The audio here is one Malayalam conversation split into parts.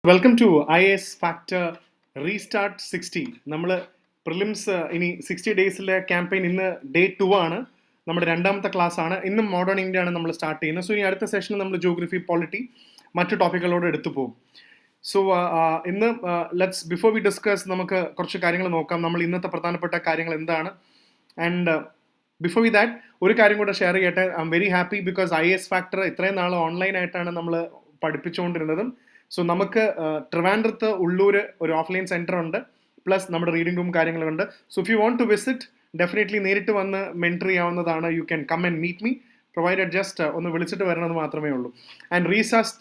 Welcome to IAS factor restart 60. നമ്മൾ പ്രിലിംസ് ഇനി 60 ഡേയ്സിലെ ക്യാമ്പയിൻ ഇന്ന് ഡേ 2 ആണ്. നമ്മുടെ രണ്ടാമത്തെ ക്ലാസ് ആണ്. ഇന്നും മോഡേൺ ഇന്ത്യ ആണ് നമ്മൾ സ്റ്റാർട്ട് ചെയ്യുന്നത്. സോ ഇനി അടുത്ത സെഷനിൽ നമ്മൾ ജോഗ്രഫി, പോളിറ്റി, മറ്റു ടോപ്പിക്കുകളോട് എടുത്തു പോകും. സോ ഇന്ന് ബിഫോർ വി ഡിസ്കസ് നമുക്ക് കുറച്ച് കാര്യങ്ങൾ നോക്കാം. നമ്മൾ ഇന്നത്തെ പ്രധാനപ്പെട്ട കാര്യങ്ങൾ എന്താണ്. ആൻഡ് ബിഫോർ വി ദാറ്റ് ഒരു കാര്യം കൂടെ ഷെയർ ചെയ്യട്ടെ. I am very happy because IAS factor ഇത്രയും നാൾ ഓൺലൈനായിട്ടാണ് നമ്മൾ പഠിപ്പിച്ചുകൊണ്ടിരുന്നതും. സോ നമുക്ക് ട്രിവാൻഡ്രത്ത് ഉള്ളൂര് ഒരു ഓഫ്ലൈൻ സെൻറ്റർ ഉണ്ട്, പ്ലസ് നമ്മുടെ റീഡിംഗ് റൂം കാര്യങ്ങളുണ്ട്. So if you want to visit, definitely നേരിട്ട് വന്ന് മെൻറ്റർ ചെയ്യാവുന്നതാണ്. You can come and meet me, provided just ഒന്ന് വിളിച്ചിട്ട് വരണമെന്ന് മാത്രമേ ഉള്ളൂ. ആൻഡ് റീസ്റ്റാർട്ട്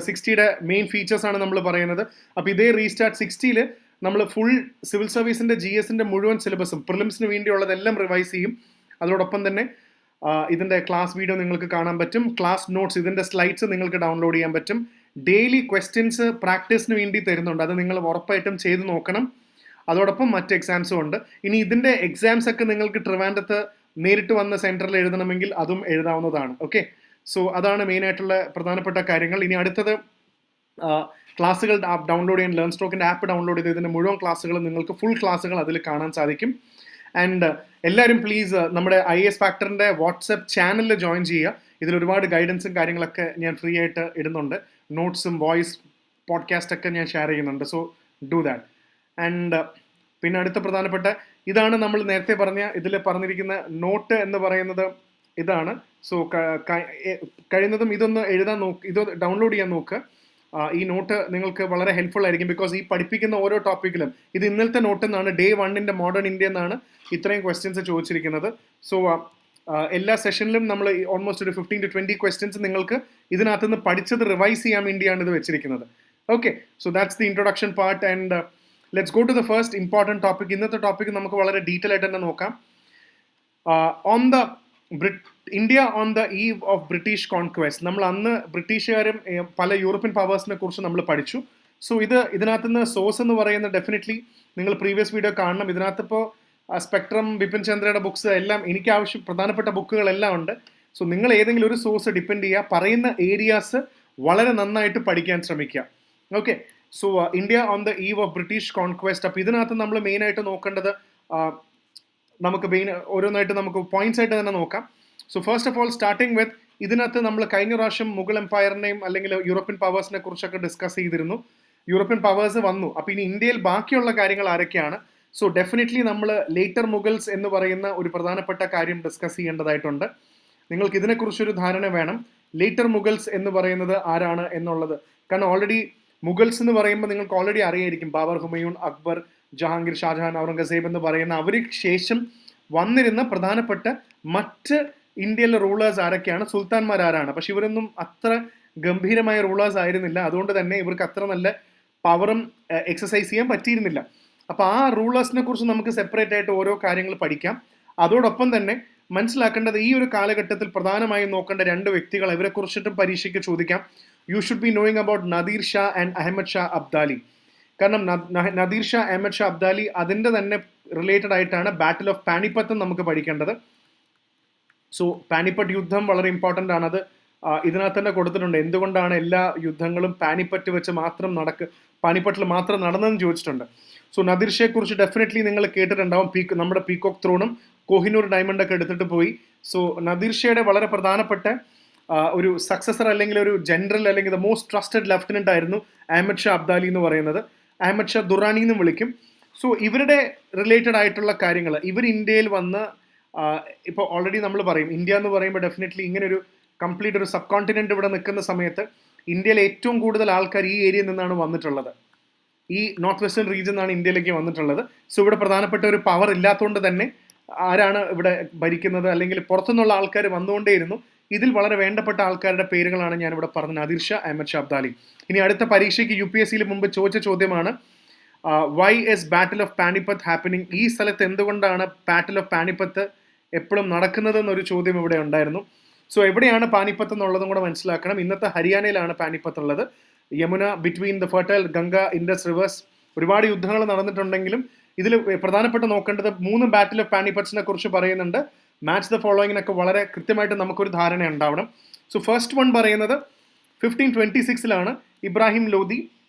60യുടെ മെയിൻ ഫീച്ചേഴ്സാണ് നമ്മൾ പറയുന്നത്. അപ്പോൾ ഇതേ റീസ്റ്റാർട്ട് 60യിൽ നമ്മൾ ഫുൾ സിവിൽ സർവീസിൻ്റെ GSൻ്റെ മുഴുവൻ സിലബസും പ്രിലിംസിന് വേണ്ടിയുള്ളതെല്ലാം റിവൈസ് ചെയ്യും. അതോടൊപ്പം തന്നെ ഇതിൻ്റെ ക്ലാസ് വീഡിയോ നിങ്ങൾക്ക് കാണാൻ പറ്റും. ക്ലാസ് നോട്ട്സ്, ഇതിൻ്റെ സ്ലൈഡ്സ് നിങ്ങൾക്ക് ഡൗൺലോഡ് ചെയ്യാൻ പറ്റും. ഡെയിലി ക്വസ്റ്റ്യൻസ് പ്രാക്ടീസിന് വേണ്ടി തരുന്നുണ്ട്. അത് നിങ്ങൾ ഉറപ്പായിട്ടും ചെയ്ത് നോക്കണം. അതോടൊപ്പം മറ്റ് എക്സാംസും ഉണ്ട്. ഇനി ഇതിൻ്റെ എക്സാംസ് ഒക്കെ നിങ്ങൾക്ക് ട്രിവാൻഡ്രത്ത് നേരിട്ട് വന്ന സെൻറ്ററിൽ എഴുതണമെങ്കിൽ അതും എഴുതാവുന്നതാണ്. ഓക്കെ, സോ അതാണ് മെയിനായിട്ടുള്ള പ്രധാനപ്പെട്ട കാര്യങ്ങൾ. ഇനി അടുത്തത് ക്ലാസ്സുകൾ ഡൗൺലോഡ് ചെയ്യാൻ ലേൺ സ്ട്രോക്കിൻ്റെ ആപ്പ് ഡൗൺലോഡ് ചെയ്ത് ഇതിൻ്റെ മുഴുവൻ ക്ലാസ്സുകളും നിങ്ങൾക്ക് ഫുൾ ക്ലാസ്സുകൾ അതിൽ കാണാൻ സാധിക്കും. ആൻഡ് എല്ലാവരും പ്ലീസ് നമ്മുടെ IAS ഫാക്ടറിൻ്റെ വാട്സപ്പ് ചാനലിൽ ജോയിൻ ചെയ്യുക. ഇതിൽ ഒരുപാട് ഗൈഡൻസും കാര്യങ്ങളൊക്കെ ഞാൻ ഫ്രീ ആയിട്ട് ഇടുന്നുണ്ട്. നോട്ട്സും വോയിസ് പോഡ്കാസ്റ്റ് ഒക്കെ ഞാൻ ഷെയർ ചെയ്യുന്നുണ്ട്. So do that. ആൻഡ് പിന്നെ അടുത്ത പ്രധാനപ്പെട്ട ഇതാണ് നമ്മൾ നേരത്തെ ഇതിൽ പറഞ്ഞിരിക്കുന്ന നോട്ട് എന്ന് പറയുന്നത് ഇതാണ്. സോ കഴിയുന്നതും ഇതൊന്ന് ഇത് ഡൗൺലോഡ് ചെയ്യാൻ നോക്കുക. ഈ നോട്ട് നിങ്ങൾക്ക് വളരെ ഹെൽപ്ഫുൾ ആയിരിക്കും. ബിക്കോസ് ഈ പഠിപ്പിക്കുന്ന ഓരോ ടോപ്പിക്കിലും ഇത് ഇന്നലത്തെ നോട്ട് എന്നാണ്, ഡേ 1ൻ്റെ മോഡേൺ ഇന്ത്യ എന്നാണ് ഇത്രയും ക്വസ്റ്റ്യൻസ് ചോദിച്ചിരിക്കുന്നത്. സോ എല്ലാ സെഷനിലും നമ്മൾ ഓൾമോസ്റ്റ് ഒരു 15 to 20 ക്വസ്റ്റ്യൻസ് നിങ്ങൾക്ക് ഇതിനകത്ത് നിന്ന് പഠിച്ചത് റിവൈസ് ചെയ്യാൻ വേണ്ടിയാണ് ഇത് വെച്ചിരിക്കുന്നത്. Okay, so that's the introduction part. And let's go to the first important topic. ഇന്നത്തെ ടോപ്പിക് നമുക്ക് വളരെ ഡീറ്റെയിൽ ആയിട്ട് തന്നെ നോക്കാം. India on the eve of British conquest. നമ്മൾ അന്ന് ബ്രിട്ടീഷുകാരും പല യൂറോപ്യൻ പവേഴ്സിനെ കുറിച്ച് നമ്മൾ പഠിച്ചു. സോ ഇതിനകത്ത് നിന്ന് സോഴ്സ് എന്ന് പറയുന്നത് ഡെഫിനറ്റ്ലി നിങ്ങൾ പ്രീവിയസ് വീഡിയോ കാണണം. ഇതിനകത്തിപ്പോൾ സ്പെക്ട്രം, ബിപിൻ ചന്ദ്രയുടെ ബുക്സ് എല്ലാം എനിക്ക് പ്രധാനപ്പെട്ട ബുക്കുകളെല്ലാം ഉണ്ട്. സോ നിങ്ങൾ ഏതെങ്കിലും ഒരു സോഴ്സ് ഡിപ്പെൻഡ് ചെയ്യുക, പറയുന്ന ഏരിയാസ് വളരെ നന്നായിട്ട് പഠിക്കാൻ ശ്രമിക്കുക. Okay, so India on the eve of British conquest. അപ്പോൾ ഇതിനകത്ത് നമ്മൾ മെയിനായിട്ട് നോക്കേണ്ടത് നമുക്ക് ഓരോന്നായിട്ട് നമുക്ക് പോയിന്റ്സ് ആയിട്ട് തന്നെ നോക്കാം. So first of all starting with ഇതിനകത്ത് നമ്മൾ കഴിഞ്ഞ പ്രാവശ്യം മുഗൾ എംപയറിനെയും അല്ലെങ്കിൽ യൂറോപ്യൻ പവേഴ്സിനെ കുറിച്ചൊക്കെ ഡിസ്കസ് ചെയ്തിരുന്നു. യൂറോപ്യൻ പവേഴ്സ് വന്നു. അപ്പോൾ ഇനി ഇന്ത്യയിൽ ബാക്കിയുള്ള കാര്യങ്ങൾ ആരൊക്കെയാണ്? സോ ഡെഫിനറ്റ്ലി നമ്മൾ ലേറ്റർ മുഗൾസ് എന്ന് പറയുന്ന ഒരു പ്രധാനപ്പെട്ട കാര്യം ഡിസ്കസ് ചെയ്യേണ്ടതായിട്ടുണ്ട്. നിങ്ങൾക്ക് ഇതിനെക്കുറിച്ചൊരു ധാരണ വേണം. ലേറ്റർ മുഗൾസ് എന്ന് പറയുന്നത് ആരാണ് എന്നുള്ളത്. കാരണം ഓൾറെഡി മുഗൾസ് എന്ന് പറയുമ്പോൾ നിങ്ങൾക്ക് ഓൾറെഡി അറിയായിരിക്കും. ബാബർ, ഹുമയൂൺ, അക്ബർ, ജഹാംഗീർ, ഷാജഹാൻ, ഔറംഗസേബ് എന്ന് പറയുന്ന അവർക്ക് ശേഷം വന്നിരുന്ന പ്രധാനപ്പെട്ട മറ്റ് ഇന്ത്യയിലെ റൂളേഴ്സ് ആരൊക്കെയാണ്, സുൽത്താൻമാർ ആരാണ്. പക്ഷെ ഇവരൊന്നും അത്ര ഗംഭീരമായ റൂളേഴ്സ് ആയിരുന്നില്ല. അതുകൊണ്ട് തന്നെ ഇവർക്ക് അത്ര നല്ല പവറും എക്സസൈസ് ചെയ്യാൻ പറ്റിയിരുന്നില്ല. അപ്പോൾ ആ റൂളേഴ്സിനെ കുറിച്ച് നമുക്ക് സെപ്പറേറ്റ് ആയിട്ട് ഓരോ കാര്യങ്ങൾ പഠിക്കാം. അതോടൊപ്പം തന്നെ മനസ്സിലാക്കേണ്ടത് ഈ ഒരു കാലഘട്ടത്തിൽ പ്രധാനമായും നോക്കേണ്ട 2 വ്യക്തികൾ, ഇവരെ കുറിച്ചിട്ടും പരീക്ഷയ്ക്ക് ചോദിക്കാം. You should be knowing about Nadir Shah and Ahmad Shah Abdali. കാരണം നദീർ ഷാ, അഹമ്മദ് ഷാ അബ്ദാലി അതിൻ്റെ തന്നെ റിലേറ്റഡ് ആയിട്ടാണ് ബാറ്റിൽ ഓഫ് പാനിപ്പത്തും നമുക്ക് പഠിക്കേണ്ടത്. സോ പാനിപ്പട്ട് യുദ്ധം വളരെ ഇമ്പോർട്ടൻ്റ് ആണ്. അത് ഇതിനകത്ത് തന്നെ കൊടുത്തിട്ടുണ്ട്. എന്തുകൊണ്ടാണ് എല്ലാ യുദ്ധങ്ങളും പാനിപ്പറ്റ് വെച്ച് പാനിപ്പട്ടിൽ മാത്രം നടന്നതെന്ന് ചോദിച്ചിട്ടുണ്ട്. സോ നദീർ ഷയെ കുറിച്ച് ഡെഫിനറ്റ്ലി നിങ്ങൾ കേട്ടിട്ടുണ്ടാവും. നമ്മുടെ പീകോക്ക് ത്രോണും കോഹിനൂർ ഡയമണ്ട് ഒക്കെ എടുത്തിട്ട് പോയി. സോ നദീർ ഷയുടെ വളരെ പ്രധാനപ്പെട്ട ഒരു സക്സസർ അല്ലെങ്കിൽ ഒരു ജനറൽ അല്ലെങ്കിൽ ദ മോസ്റ്റ് ട്രസ്റ്റഡ് ലെഫ്റ്റനന്റ് ആയിരുന്നു അഹമ്മദ് ഷാ അബ്ദാലി എന്ന് പറയുന്നത്. അഹമ്മദ് ഷാ ദുറാനി എന്നും വിളിക്കും. സോ ഇവരുടെ റിലേറ്റഡ് ആയിട്ടുള്ള കാര്യങ്ങൾ, ഇവർ ഇന്ത്യയിൽ വന്ന് ഇപ്പോൾ ഓൾറെഡി നമ്മൾ പറയും ഇന്ത്യ എന്ന് പറയുമ്പോൾ ഡെഫിനറ്റ്ലി ഇങ്ങനെ ഒരു കംപ്ലീറ്റ് ഒരു സബ് കോണ്ടിനെന്റ് ഇവിടെ നിൽക്കുന്ന സമയത്ത് ഇന്ത്യയിൽ ഏറ്റവും കൂടുതൽ ആൾക്കാർ ഈ ഏരിയയിൽ നിന്നാണ് വന്നിട്ടുള്ളത്. ഈ നോർത്ത് വെസ്റ്റേൺ റീജിയൻ നിന്നാണ് ഇന്ത്യയിലേക്ക് വന്നിട്ടുള്ളത്. സോ ഇവിടെ പ്രധാനപ്പെട്ട ഒരു പവർ ഇല്ലാത്തതുകൊണ്ട് തന്നെ ആരാണ് ഇവിടെ ഭരിക്കുന്നത്, അല്ലെങ്കിൽ പുറത്തുനിന്നുള്ള ആൾക്കാർ വന്നുകൊണ്ടേയിരുന്നു. ഇതിൽ വളരെ വേണ്ടപ്പെട്ട ആൾക്കാരുടെ പേരുകളാണ് ഞാനിവിടെ പറഞ്ഞത്, നദീർ ഷാ, അഹമ്മദ് ഷാ അബ്ദാലി. ഇനി അടുത്ത പരീക്ഷയ്ക്ക് UPSCയിൽ മുമ്പ് ചോദിച്ച ചോദ്യമാണ് why is battle of Panipat happening. ഈ സ്ഥലത്ത് എന്തുകൊണ്ടാണ് ബാറ്റിൽ ഓഫ് പാനിപ്പത്ത് എപ്പോഴും നടക്കുന്നത് എന്നൊരു ചോദ്യം ഇവിടെ ഉണ്ടായിരുന്നു. സോ എവിടെയാണ് പാനിപ്പത്ത് എന്നുള്ളതും കൂടെ മനസ്സിലാക്കണം. ഇന്നത്തെ ഹരിയാനയിലാണ് പാനിപ്പത്ത് ഉള്ളത്. Yamuna, between the fertile Ganga, Indus rivers. ഒരുപാട് യുദ്ധങ്ങൾ നടന്നിട്ടുണ്ടെങ്കിലും ഇതിൽ പ്രധാനപ്പെട്ട നോക്കേണ്ടത് 3 ബാറ്റിൽ ഓഫ് പാനിപ്പറ്റ്സിനെ കുറിച്ച് പറയുന്നുണ്ട്. മാച്ച് ദ ഫോളോയിങ്ങിനൊക്കെ വളരെ കൃത്യമായിട്ട് നമുക്കൊരു ധാരണ ഉണ്ടാവണം. സോ ഫസ്റ്റ് വൺ പറയുന്നത് 1526 ഇബ്രാഹിം ലോധി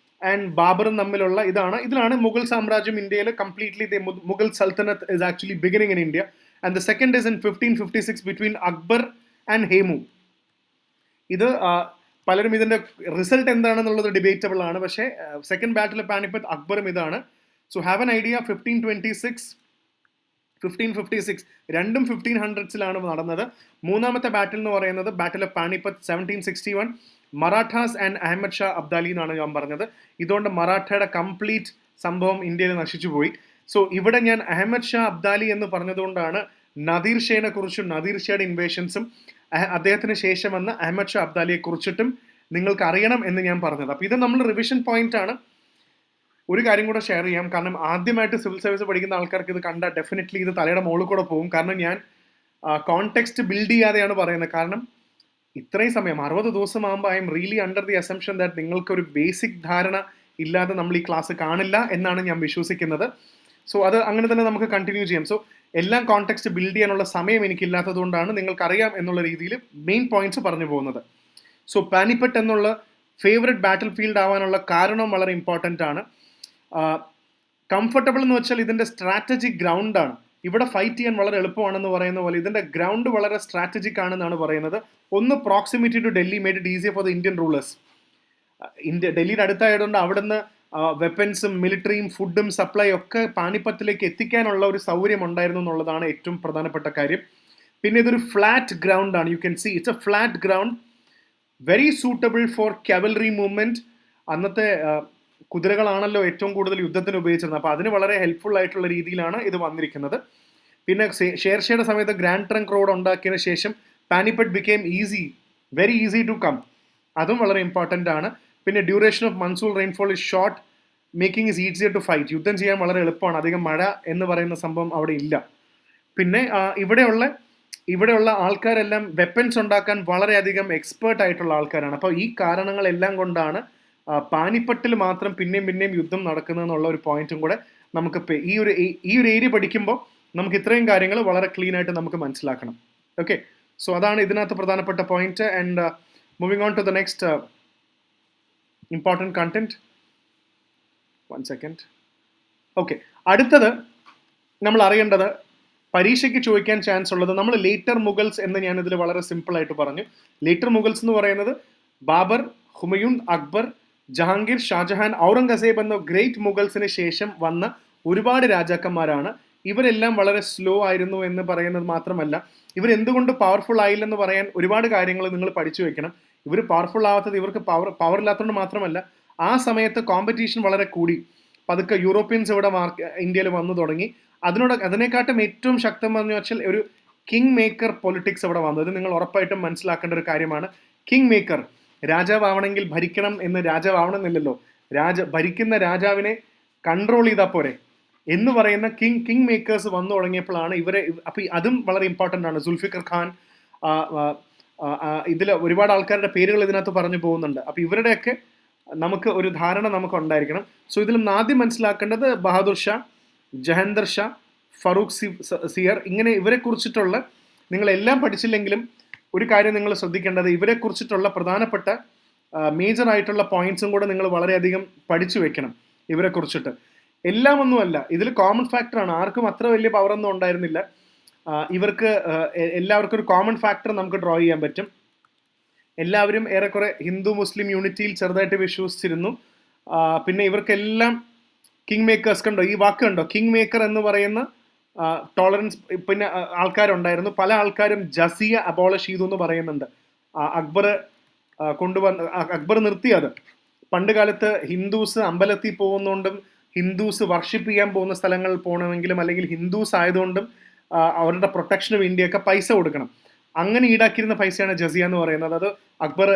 ആൻഡ് ബാബറും തമ്മിലുള്ള ഇതിലാണ് മുഗൾ സാമ്രാജ്യം ഇന്ത്യയിൽ കംപ്ലീറ്റ്ലി മുഗൾ സൽത്തനത്ത് is actually beginning in India. And the second is in 1556 between Akbar and Hemu. ഇത് പലരും ഇതിന്റെ റിസൾട്ട് എന്താണെന്നുള്ളത് ഡിബേറ്റബിൾ ആണ്. പക്ഷേ സെക്കൻഡ് ബാറ്റിൽ ഓഫ് പാനിപ്പത്ത് അക്ബറും ഇതാണ്. സോ ഹാവ് എൻ ഐഡിയ, 1556 രണ്ടും 1500s നടന്നത്. മൂന്നാമത്തെ ബാറ്റിൽ എന്ന് പറയുന്നത് battle of Panipat 1761, Marathas and Ahmad Shah Abdali എന്നാണ് ഞാൻ പറഞ്ഞത്. ഇതുകൊണ്ട് മറാഠയുടെ കംപ്ലീറ്റ് സംഭവം ഇന്ത്യയിൽ നശിച്ചുപോയി. സോ ഇവിടെ ഞാൻ അഹമ്മദ് ഷാ അബ്ദാലി എന്ന് പറഞ്ഞതുകൊണ്ടാണ് നദീർ ഷേനെ കുറിച്ചും നദീർ ഷയുടെ ഇൻവേഷൻസും അദ്ദേഹത്തിന് ശേഷം വന്ന അഹമ്മദ് ഷാ അബ്ദാലിയെ കുറിച്ചിട്ടും നിങ്ങൾക്ക് അറിയണം എന്ന് ഞാൻ പറഞ്ഞത്. അപ്പോൾ ഇത് നമ്മൾ റിവിഷൻ പോയിന്റ് ആണ്. ഒരു കാര്യം കൂടെ ഷെയർ ചെയ്യാം, കാരണം ആദ്യമായിട്ട് സിവിൽ സർവീസ് പഠിക്കുന്ന ആൾക്കാർക്ക് ഇത് കണ്ടാൽ ഡെഫിനറ്റ്ലി ഇത് തലയുടെ മുകളിൽ കൂടെ പോകും. കാരണം ഞാൻ കോണ്ടെക്സ്റ്റ് ബിൽഡ് ചെയ്യാതെയാണ് പറയുന്നത്. കാരണം ഇത്രയും സമയം 60 ദിവസം ആകുമ്പോൾ I am really under the assumption that നിങ്ങൾക്കൊരു ബേസിക് ധാരണ ഇല്ലാതെ നമ്മൾ ഈ ക്ലാസ് കാണില്ല എന്നാണ് ഞാൻ വിശ്വസിക്കുന്നത്. സോ അത് അങ്ങനെ തന്നെ നമുക്ക് കണ്ടിന്യൂ ചെയ്യാം. സോ എല്ലാം കോണ്ടെക്സ്റ്റ് ബിൽഡ് ചെയ്യാനുള്ള സമയം എനിക്കില്ലാത്തത് കൊണ്ടാണ് നിങ്ങൾക്കറിയാം എന്നുള്ള രീതിയിൽ മെയിൻ പോയിന്റ്സ് പറഞ്ഞു പോകുന്നത്. സോ പാനിപ്പട്ട് എന്നുള്ള ഫേവറേറ്റ് ബാറ്റിൽ ഫീൽഡ് ആവാനുള്ള കാരണം വളരെ ഇമ്പോർട്ടൻ്റ് ആണ്. കംഫർട്ടബിൾ എന്ന് വെച്ചാൽ ഇതിൻ്റെ സ്ട്രാറ്റജിക് ഗ്രൗണ്ടാണ്. ഇവിടെ ഫൈറ്റ് ചെയ്യാൻ വളരെ എളുപ്പമാണെന്ന് പറയുന്ന പോലെ ഇതിൻ്റെ ഗ്രൗണ്ട് വളരെ സ്ട്രാറ്റജിക് ആണെന്നാണ് പറയുന്നത്. ഒന്ന്, proximity to Delhi made it easier for the Indian rulers. ഡൽഹിയുടെ അടുത്തായതുകൊണ്ട് അവിടുന്ന് വെപ്പൻസും മിലിറ്ററിയും ഫുഡും സപ്ലൈ ഒക്കെ പാനിപ്പത്തിലേക്ക് എത്തിക്കാനുള്ള ഒരു സൗകര്യം ഉണ്ടായിരുന്നു എന്നുള്ളതാണ് ഏറ്റവും പ്രധാനപ്പെട്ട കാര്യം. പിന്നെ ഇതൊരു ഫ്ലാറ്റ് ഗ്രൗണ്ട് ആണ്. You can see it's a flat ground, very suitable for cavalry movement. അന്നത്തെ കുതിരകളാണല്ലോ ഏറ്റവും കൂടുതൽ യുദ്ധത്തിന് ഉപയോഗിച്ചിരുന്നത്. അപ്പോൾ അതിന് വളരെ ഹെൽപ്ഫുൾ ആയിട്ടുള്ള രീതിയിലാണ് ഇത് വന്നിരിക്കുന്നത്. പിന്നെ ഷേർഷയുടെ സമയത്ത് ഗ്രാൻഡ് ട്രങ്ക് റോഡ് ഉണ്ടാക്കിയതിന് ശേഷം Panipat became easy, very easy to come. അതും വളരെ ഇമ്പോർട്ടൻ്റ് ആണ്. പിന്നെ duration of monsoon rainfall is short, making is easier to fight. യുദ്ധം ചെയ്യാൻ വളരെ എളുപ്പമാണ്, അധികം മഴ എന്ന് പറയുന്ന സംഭവം അവിടെ ഇല്ല. പിന്നെ ഇവിടെയുള്ള ആൾക്കാരെല്ലാം വെപ്പൻസ് ഉണ്ടാക്കാൻ വളരെയധികം എക്സ്പേർട്ട് ആയിട്ടുള്ള ആൾക്കാരാണ്. അപ്പോൾ ഈ കാരണങ്ങളെല്ലാം കൊണ്ടാണ് പാനിപ്പട്ടിൽ മാത്രം പിന്നെയും യുദ്ധം നടക്കുന്നതെന്നുള്ള ഒരു പോയിന്റും കൂടെ നമുക്ക് ഈ ഒരു ഏരിയ പഠിക്കുമ്പോൾ നമുക്ക് ഇത്രയും കാര്യങ്ങൾ വളരെ ക്ലീൻ ആയിട്ട് നമുക്ക് മനസ്സിലാക്കണം. ഓക്കെ, സോ അതാണ് ഇതിനകത്ത് പ്രധാനപ്പെട്ട point. And moving on to the next important content. 1 second. Okay, അടുത്തത് നമ്മൾ അറിയേണ്ടത്, പരീക്ഷയ്ക്ക് ചോദിക്കാൻ ചാൻസ് ഉള്ളത്, നമ്മൾ ലേറ്റർ മുഗൾസ് എന്ന് ഞാൻ ഇതിൽ വളരെ സിമ്പിൾ ആയിട്ട് പറഞ്ഞു. ലേറ്റർ മുഗൾസ് എന്ന് പറയുന്നത് ബാബർ, ഹുമയൂൺ, അക്ബർ, ജഹാംഗീർ, ഷാജഹാൻ, ഔറംഗസേബ് എന്ന ഗ്രേറ്റ് മുഗൾസിന് ശേഷം വന്ന ഒരുപാട് രാജാക്കന്മാരാണ്. ഇവരെല്ലാം വളരെ സ്ലോ ആയിരുന്നു എന്ന് പറയുന്നത് മാത്രമല്ല, ഇവരെന്തുകൊണ്ട് പവർഫുൾ ആയില്ലെന്ന് പറയാൻ ഒരുപാട് കാര്യങ്ങൾ നിങ്ങൾ പഠിച്ചു വെക്കണം. ഇവർ പവർഫുൾ ആവാത്തത് ഇവർക്ക് പവർ ഇല്ലാത്തതുകൊണ്ട് മാത്രമല്ല, ആ സമയത്ത് കോമ്പറ്റീഷൻ വളരെ കൂടി. പതുക്കെ യൂറോപ്യൻസ് ഇവിടെ ഇന്ത്യയിൽ വന്നു തുടങ്ങി. അതിനെക്കാട്ടും ഏറ്റവും ശക്തമെന്ന് വെച്ചാൽ ഒരു കിങ് മേക്കർ പൊളിറ്റിക്സ് ഇവിടെ വന്നു. ഇത് നിങ്ങൾ ഉറപ്പായിട്ടും മനസ്സിലാക്കേണ്ട ഒരു കാര്യമാണ്. കിങ് മേക്കർ, രാജാവാവണമെങ്കിൽ ഭരിക്കണം എന്ന് രാജാവാവണമെന്നില്ലല്ലോ, ഭരിക്കുന്ന രാജാവിനെ കൺട്രോൾ ചെയ്താൽ പോരെ എന്ന് പറയുന്ന കിങ് മേക്കേഴ്സ് വന്നു തുടങ്ങിയപ്പോഴാണ് ഇവരെ. അപ്പം അതും വളരെ ഇമ്പോർട്ടൻ്റ് ആണ്. സുൽഫിക്കർ ഖാൻ, ഇതിൽ ഒരുപാട് ആൾക്കാരുടെ പേരുകൾ ഇതിനകത്ത് പറഞ്ഞു പോകുന്നുണ്ട്. അപ്പോൾ ഇവരുടെയൊക്കെ നമുക്ക് ഒരു ധാരണ നമുക്ക് ഉണ്ടായിരിക്കണം. സോ ഇതിൽ ആദ്യം മനസ്സിലാക്കേണ്ടത് ബഹാദുർ ഷാ, ജഹന്തർ ഷാ, ഫറൂഖ് സിയർ, ഇങ്ങനെ ഇവരെ കുറിച്ചിട്ടുള്ള, നിങ്ങളെല്ലാം പഠിച്ചില്ലെങ്കിലും ഒരു കാര്യം നിങ്ങൾ ശ്രദ്ധിക്കേണ്ടത്, ഇവരെ കുറിച്ചിട്ടുള്ള പ്രധാനപ്പെട്ട മേജർ ആയിട്ടുള്ള പോയിന്റ്സും കൂടെ നിങ്ങൾ വളരെയധികം പഠിച്ചു വെക്കണം. ഇവരെ കുറിച്ചിട്ട് എല്ലാം ഒന്നുമല്ല, ഇതിൽ കോമൺ ഫാക്ടറാണ്. ആർക്കും അത്ര വലിയ പവറൊന്നും ഉണ്ടായിരുന്നില്ല. ഇവർക്ക് എല്ലാവർക്കും ഒരു കോമൺ ഫാക്ടർ നമുക്ക് ഡ്രോ ചെയ്യാൻ പറ്റും. എല്ലാവരും ഏറെക്കുറെ ഹിന്ദു മുസ്ലിം യൂണിറ്റിയിൽ ചെറുതായിട്ട് വിശ്വസിച്ചിരുന്നു. പിന്നെ ഇവർക്കെല്ലാം കിങ് മേക്കേഴ്സ് കണ്ടോ, ഈ വാക്ക് കണ്ടോ, കിങ് മേക്കർ എന്ന് പറയുന്ന ടോളറൻസ് പിന്നെ ആൾക്കാരുണ്ടായിരുന്നു. പല ആൾക്കാരും ജസിയ അബോളിഷ് ചെയ്തു എന്ന് പറയുന്നുണ്ട്. അക്ബർ നിർത്തിയത്. പണ്ട് കാലത്ത് ഹിന്ദുസ് അമ്പലത്തിൽ പോകുന്നതുകൊണ്ടും ഹിന്ദുസ് വർഷിപ്പ് ചെയ്യാൻ പോകുന്ന സ്ഥലങ്ങളിൽ പോകണമെങ്കിലും അല്ലെങ്കിൽ ഹിന്ദുസ് ആയതുകൊണ്ടും അവരുടെ പ്രൊട്ടക്ഷന് വേണ്ടിയൊക്കെ പൈസ കൊടുക്കണം. അങ്ങനെ ഈടാക്കിയിരുന്ന പൈസയാണ് ജസിയ എന്ന് പറയുന്നത്. അത് അക്ബർ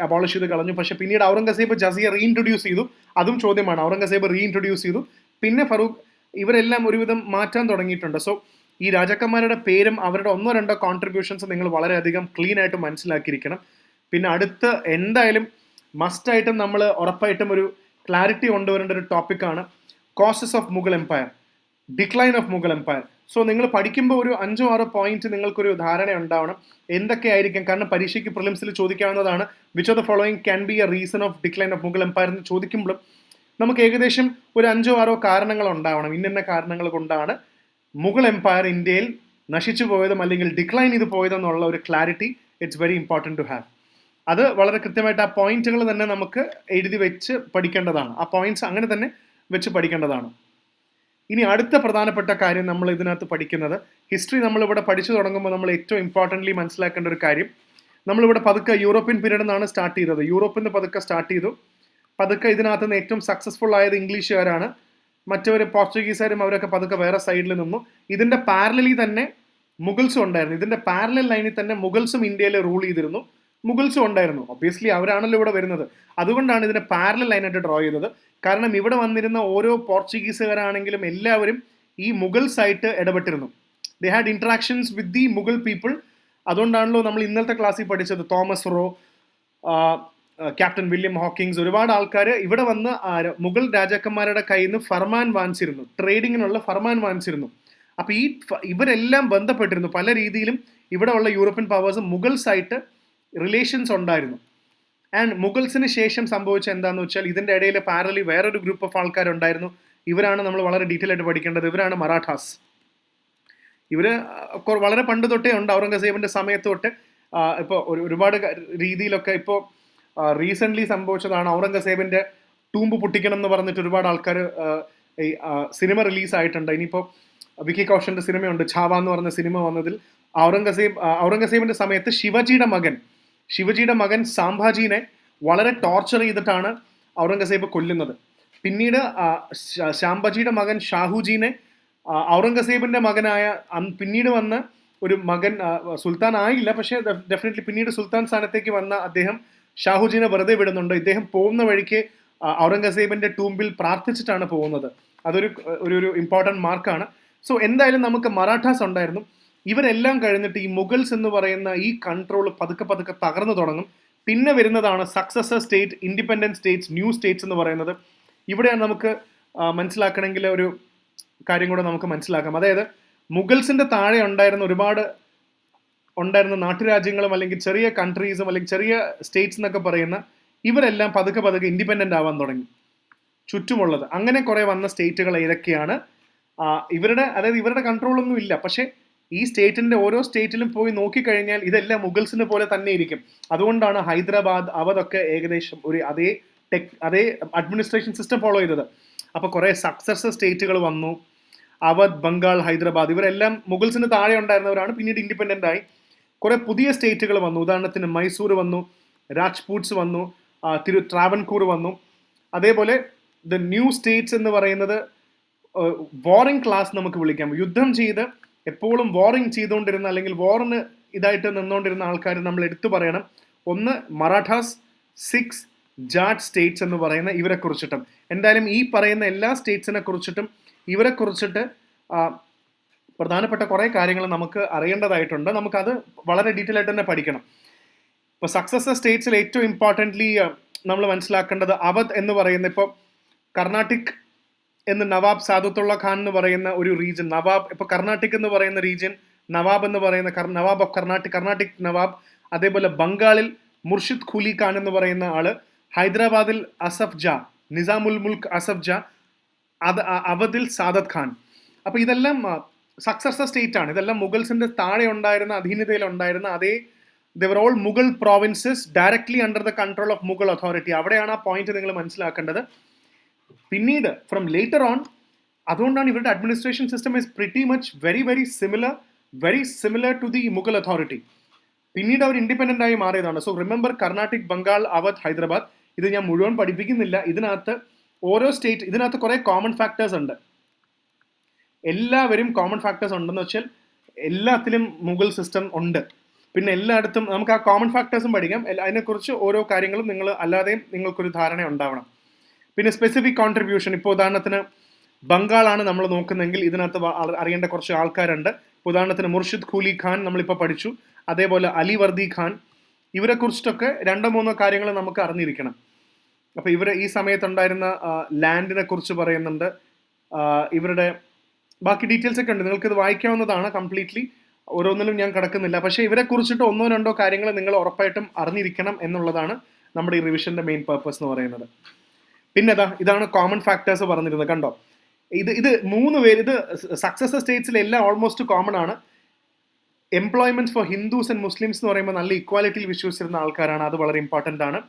അബോളിഷ് ചെയ്ത് കളഞ്ഞു. പക്ഷെ പിന്നീട് ഔറംഗസേബ് ജസിയ റീഇൻട്രൊഡ്യൂസ് ചെയ്തു. അതും ചോദ്യമാണ്. ഔറംഗസേബ് റീഇൻട്രൊഡ്യൂസ് ചെയ്തു. പിന്നെ ഫറൂഖ്, ഇവരെല്ലാം ഒരുവിധം മാറ്റാൻ തുടങ്ങിയിട്ടുണ്ട്. സോ ഈ രാജാക്കന്മാരുടെ പേരും അവരുടെ 1-2 കോൺട്രിബ്യൂഷൻസ് നിങ്ങൾ വളരെയധികം ക്ലീൻ ആയിട്ട് മനസ്സിലാക്കിയിരിക്കണം. പിന്നെ അടുത്ത് എന്തായാലും മസ്റ്റായിട്ടും നമ്മൾ ഉറപ്പായിട്ടും ഒരു ക്ലാരിറ്റി കൊണ്ടുവരേണ്ട ഒരു ടോപ്പിക്കാണ് causes of Mughal empire, decline of Mughal empire. So നിങ്ങൾ പഠിക്കുമ്പോൾ ഒരു 5-6 പോയിന്റ് നിങ്ങൾക്കൊരു ധാരണ ഉണ്ടാവണം എന്തൊക്കെയായിരിക്കും. കാരണം പരീക്ഷയ്ക്ക് പ്രിലിംസിൽ ചോദിക്കാവുന്നതാണ്. Which of the following can be a reason of decline of Mughal empire എന്ന് ചോദിക്കുമ്പോഴും നമുക്ക് ഏകദേശം ഒരു 5-6 കാരണങ്ങൾ ഉണ്ടാവണം. ഇന്ന കാരണങ്ങൾ കൊണ്ടാണ് മുഗൾ എംപയർ ഇന്ത്യയിൽ നശിച്ചു പോയതും അല്ലെങ്കിൽ ഡിക്ലൈൻ ചെയ്ത് പോയതെന്നുള്ള ഒരു clarity it's very important to have. അത് വളരെ കൃത്യമായിട്ട് ആ പോയിന്റുകൾ തന്നെ നമുക്ക് എഴുതി വെച്ച് പഠിക്കേണ്ടതാണ്. ആ പോയിന്റ്സ് അങ്ങനെ തന്നെ വെച്ച് പഠിക്കേണ്ടതാണ്. ഇനി അടുത്ത പ്രധാനപ്പെട്ട കാര്യം നമ്മൾ ഇതിനകത്ത് പഠിക്കുന്നത്, ഹിസ്റ്ററി നമ്മളിവിടെ പഠിച്ചു തുടങ്ങുമ്പോൾ നമ്മൾ ഏറ്റവും ഇമ്പോർട്ടൻ്റ്ലി മനസ്സിലാക്കേണ്ട ഒരു കാര്യം, നമ്മളിവിടെ പതുക്കെ യൂറോപ്യൻ പീരീഡ് നിന്നാണ് സ്റ്റാർട്ട് ചെയ്തത്. യൂറോപ്പിൽ നിന്ന് പതുക്കെ സ്റ്റാർട്ട് ചെയ്തു. പതുക്കെ ഇതിനകത്ത് നിന്ന് ഏറ്റവും സക്സസ്ഫുൾ ആയത് ഇംഗ്ലീഷുകാരാണ്. മറ്റവർ പോർച്ചുഗീസുകാരും അവരൊക്കെ പതുക്കെ വേറെ സൈഡിൽ നിന്നു. ഇതിൻ്റെ പാരലലി തന്നെ മുഗൾസും ഉണ്ടായിരുന്നു. ഇതിൻ്റെ പാരലൽ ലൈനിൽ തന്നെ മുഗൾസും ഇന്ത്യയിൽ റൂൾ ചെയ്തിരുന്നു. മുഗൾസും ഉണ്ടായിരുന്നു. ഒബ്വിയസ്ലി അവരാണല്ലോ ഇവിടെ വരുന്നത്. അതുകൊണ്ടാണ് ഇതിനെ പാരലൽ ലൈനായിട്ട് ഡ്രോ ചെയ്തത്. കാരണം ഇവിടെ വന്നിരുന്ന ഓരോ പോർച്ചുഗീസുകാരാണെങ്കിലും എല്ലാവരും ഈ മുഗൾസായിട്ട് ഇടപെട്ടിരുന്നു. They had interactions with the Mughal people. അതുകൊണ്ടാണല്ലോ നമ്മൾ ഇന്നലത്തെ ക്ലാസ്സിൽ പഠിച്ചത് Thomas Roe, captain William Hawkins, ഒരുപാട് ആൾക്കാർ ഇവിടെ വന്ന് മുഗൾ രാജാക്കന്മാരുടെ കയ്യിൽ നിന്ന് ഫർമാൻ വാങ്ങിച്ചിരുന്നു, ട്രേഡിങ്ങിനുള്ള ഫർമാൻ വാങ്ങിച്ചിരുന്നു. അപ്പോൾ ഇവരെല്ലാം ബന്ധപ്പെട്ടിരുന്നു. പല രീതിയിലും ഇവിടെ ഉള്ള യൂറോപ്യൻ പവേഴ്സ് മുഗൾസായിട്ട് റിലേഷൻസ് ഉണ്ടായിരുന്നു. ആൻഡ് മുഗൾസിന് ശേഷം സംഭവിച്ച എന്താണെന്ന് വെച്ചാൽ ഇതിൻ്റെ ഇടയിൽ പാരലി വേറൊരു ഗ്രൂപ്പ് ഓഫ് ആൾക്കാരുണ്ടായിരുന്നു. ഇവരാണ് നമ്മൾ വളരെ ഡീറ്റെയിൽ ആയിട്ട് പഠിക്കേണ്ടത്. ഇവരാണ് മറാഠാസ്. ഇവർ വളരെ പണ്ട് തൊട്ടേ ഉണ്ട്. ഔറംഗസേബിൻ്റെ സമയത്ത് തൊട്ട് ഇപ്പോൾ ഒരുപാട് രീതിയിലൊക്കെ ഇപ്പോൾ റീസെൻ്റ്ലി സംഭവിച്ചതാണ്. ഔറംഗസേബിൻ്റെ ടൂമ്പ് പൊട്ടിക്കണം എന്ന് പറഞ്ഞിട്ട് ഒരുപാട് ആൾക്കാർ ഈ സിനിമ റിലീസായിട്ടുണ്ട്. ഇനിയിപ്പോൾ വിക്കി കൗശലിൻ്റെ സിനിമയുണ്ട്, ഛാവ എന്ന് പറഞ്ഞ സിനിമ വന്നതിൽ ഔറംഗസേബിൻ്റെ സമയത്ത് ശിവജിയുടെ മകൻ സാംഭാജീനെ വളരെ ടോർച്ചർ ചെയ്തിട്ടാണ് ഔറംഗസേബ് കൊല്ലുന്നത്. പിന്നീട് ശാംബജിയുടെ മകൻ ഷാഹുജീനെ ഔറംഗസേബിൻ്റെ മകനായ പിന്നീട് വന്ന ഒരു മകൻ സുൽത്താൻ ആയില്ല, പക്ഷേ ഡെഫിനറ്റ്ലി പിന്നീട് സുൽത്താൻ സ്ഥാനത്തേക്ക് വന്ന അദ്ദേഹം ഷാഹുജീനെ വെറുതെ വിടുന്നുണ്ട്. ഇദ്ദേഹം പോകുന്ന വഴിക്ക് ഔറംഗസേബിൻ്റെ ടൂമ്പിൽ പ്രാർത്ഥിച്ചിട്ടാണ് പോകുന്നത്. അതൊരു ഒരു ഇമ്പോർട്ടൻറ്റ് മാർക്കാണ്. സോ എന്തായാലും നമുക്ക് മറാഠാസ് ഉണ്ടായിരുന്നു. ഇവരെല്ലാം കഴിഞ്ഞിട്ട് ഈ മുഗൾസ് എന്ന് പറയുന്ന ഈ കൺട്രോൾ പതുക്കെ തകർന്നു തുടങ്ങും. പിന്നെ വരുന്നതാണ് successor state, independent States, new States എന്ന് പറയുന്നത്. ഇവിടെയാണ് നമുക്ക് മനസ്സിലാക്കണമെങ്കിൽ ഒരു കാര്യം കൂടെ നമുക്ക് മനസ്സിലാക്കാം. അതായത് മുഗൾസിൻ്റെ താഴെ ഒരുപാട് ഉണ്ടായിരുന്ന നാട്ടുരാജ്യങ്ങളും അല്ലെങ്കിൽ ചെറിയ കൺട്രീസും അല്ലെങ്കിൽ ചെറിയ സ്റ്റേറ്റ്സ് എന്നൊക്കെ പറയുന്ന ഇവരെല്ലാം പതുക്കെ ഇൻഡിപെൻഡൻ്റ് ആവാൻ തുടങ്ങി ചുറ്റുമുള്ളത്. അങ്ങനെ കുറേ വന്ന സ്റ്റേറ്റുകൾ ഏതൊക്കെയാണ്? ഇവരുടെ കൺട്രോളൊന്നും ഇല്ല. പക്ഷേ ഈ സ്റ്റേറ്റിൻ്റെ ഓരോ സ്റ്റേറ്റിലും പോയി നോക്കിക്കഴിഞ്ഞാൽ ഇതെല്ലാം മുഗൾസിനെ പോലെ തന്നെ ഇരിക്കും. അതുകൊണ്ടാണ് ഹൈദരാബാദ്, അവധൊക്കെ ഏകദേശം അതേ അഡ്മിനിസ്ട്രേഷൻ സിസ്റ്റം ഫോളോ ചെയ്തത്. അപ്പോൾ കുറേ സക്സസർ സ്റ്റേറ്റുകൾ വന്നു. അവധ്, ബംഗാൾ, ഹൈദരാബാദ് ഇവരെല്ലാം മുഗൾസിന് താഴെ ഉണ്ടായിരുന്നവരാണ്. പിന്നീട് ഇൻഡിപെൻഡൻ്റ് ആയി. കുറേ പുതിയ സ്റ്റേറ്റുകൾ വന്നു. ഉദാഹരണത്തിന് മൈസൂർ വന്നു, രാജ്പൂട്ട്സ് വന്നു, ട്രാവൻകൂർ വന്നു. അതേപോലെ ദ ന്യൂ സ്റ്റേറ്റ്സ് എന്ന് പറയുന്നത് വാറിംഗ് ക്ലാസ് നമുക്ക് വിളിക്കാം. യുദ്ധം ചെയ്ത് എപ്പോഴും വാറിംഗ് ചെയ്തുകൊണ്ടിരുന്ന അല്ലെങ്കിൽ വാറിന് ഇതായിട്ട് നിന്നുകൊണ്ടിരുന്ന ആൾക്കാർ നമ്മൾ എടുത്തു പറയണം. ഒന്ന് മറാഠാസ്, സിഖ്സ്, ജാട്ട് സ്റ്റേറ്റ്സ് എന്ന് പറയുന്ന ഇവരെ കുറിച്ചിട്ടും, എന്തായാലും ഈ പറയുന്ന എല്ലാ സ്റ്റേറ്റ്സിനെ കുറിച്ചിട്ടും ഇവരെ കുറിച്ചിട്ട് പ്രധാനപ്പെട്ട കുറേ കാര്യങ്ങൾ നമുക്ക് അറിയേണ്ടതായിട്ടുണ്ട്. നമുക്കത് വളരെ ഡീറ്റെയിൽ ആയിട്ട് തന്നെ പഠിക്കണം. ഇപ്പോൾ സക്സസർ സ്റ്റേറ്റ്സിൽ ഏറ്റവും ഇമ്പോർട്ടൻ്റ്ലി നമ്മൾ മനസ്സിലാക്കേണ്ടത് അവധ് എന്ന് പറയുന്ന, ഇപ്പോൾ കർണാട്ടിക് എന്ന് നവാബ് സാദത്തുള്ള ഖാൻ എന്ന് പറയുന്ന ഒരു റീജിയൻ, ഇപ്പോൾ കർണാട്ടിക് എന്ന് പറയുന്ന റീജിയൻ, നവാബ് എന്ന് പറയുന്ന നവാബ് ഓഫ് കർണാട്ടിക് നവാബ്. അതേപോലെ ബംഗാളിൽ മുർഷിദ് ഖുലി ഖാൻ എന്ന് പറയുന്ന ആള്, ഹൈദരാബാദിൽ അസഫ് ജാ, നിസാമുൽ മുൽക്ക് അസഫ് ജാ, അവധിൽ സാദത്ത് ഖാൻ. അപ്പോൾ ഇതെല്ലാം സക്സസർ സ്റ്റേറ്റ് ആണ്. ഇതെല്ലാം മുഗൾസിൻ്റെ താഴെ ഉണ്ടായിരുന്ന, അധീനതയിൽ ഉണ്ടായിരുന്ന there all Mughal provinces directly under the control of Mughal authority. അവിടെയാണ് ആ പോയിന്റ് നിങ്ങൾ മനസ്സിലാക്കേണ്ടത്. പിന്നീട് ഫ്രം ലേറ്റർ ഓൺ, അതുകൊണ്ടാണ് ഇവരുടെ administration system is pretty much very similar to the Mughal authority. പിന്നീട് അവർ ഇൻഡിപെൻഡൻ്റ് ആയി മാറിയതാണ്. So remember, Carnatic, Bengal, Awadh, Hyderabad. ഇത് ഞാൻ മുഴുവൻ പഠിപ്പിക്കുന്നില്ല. ഇതിനകത്ത് ഓരോ സ്റ്റേറ്റ്, ഇതിനകത്ത് കുറേ കോമൺ ഫാക്ടേഴ്സ് ഉണ്ട്. എല്ലാവരും കോമൺ ഫാക്ടേഴ്സ് ഉണ്ടെന്ന് വെച്ചാൽ എല്ലാത്തിലും മുഗൾ സിസ്റ്റം ഉണ്ട്. പിന്നെ എല്ലായിടത്തും നമുക്ക് ആ കോമൺ ഫാക്ടേഴ്സും പഠിക്കാം. അതിനെക്കുറിച്ച് ഓരോ കാര്യങ്ങളും അല്ലാതെയും നിങ്ങൾക്കൊരു ധാരണ ഉണ്ടാവണം. പിന്നെ സ്പെസിഫിക് കോൺട്രിബ്യൂഷൻ, ഇപ്പോൾ ഉദാഹരണത്തിന് ബംഗാളാണ് നമ്മൾ നോക്കുന്നതെങ്കിൽ ഇതിനകത്ത് അറിയേണ്ട കുറച്ച് ആൾക്കാരുണ്ട്. ഉദാഹരണത്തിന് മുർഷിദ് ഖുലി ഖാൻ നമ്മളിപ്പോൾ പഠിച്ചു. അതേപോലെ അലി വർദി ഖാൻ. ഇവരെ കുറിച്ചിട്ടൊക്കെ 2-3 കാര്യങ്ങൾ നമുക്ക് അറിഞ്ഞിരിക്കണം. അപ്പോൾ ഇവർ ഈ സമയത്തുണ്ടായിരുന്ന ലാൻഡിനെ കുറിച്ച് പറയുന്നുണ്ട്. ഇവരുടെ ബാക്കി ഡീറ്റെയിൽസ് ഒക്കെ ഉണ്ട്, നിങ്ങൾക്കിത് വായിക്കാവുന്നതാണ്. കംപ്ലീറ്റ്ലി ഓരോന്നിലും ഞാൻ കിടക്കുന്നില്ല. പക്ഷേ ഇവരെ കുറിച്ചിട്ട് 1-2 കാര്യങ്ങൾ നിങ്ങൾ ഉറപ്പായിട്ടും അറിഞ്ഞിരിക്കണം എന്നുള്ളതാണ് നമ്മുടെ ഈ റിവിഷൻ്റെ മെയിൻ പർപ്പസ് എന്ന് പറയുന്നത്. പിന്നെ ഇതാണ് കോമൺ ഫാക്ടേഴ്സ് പറഞ്ഞിരുന്നത്, കണ്ടോ? ഇത് 3 പേര്, ഇത് സക്സസർ സ്റ്റേറ്റ്സിലെല്ലാം ഓൾമോസ്റ്റ് കോമൺ ആണ്. Employment four Hindus and Muslims എന്ന് പറയുമ്പോൾ നല്ല ഇക്വാലിറ്റിയിൽ വിശ്വസിച്ചിരുന്ന ആൾക്കാരാണ്, അത് വളരെ ഇമ്പോർട്ടൻ്റ് ആണ്.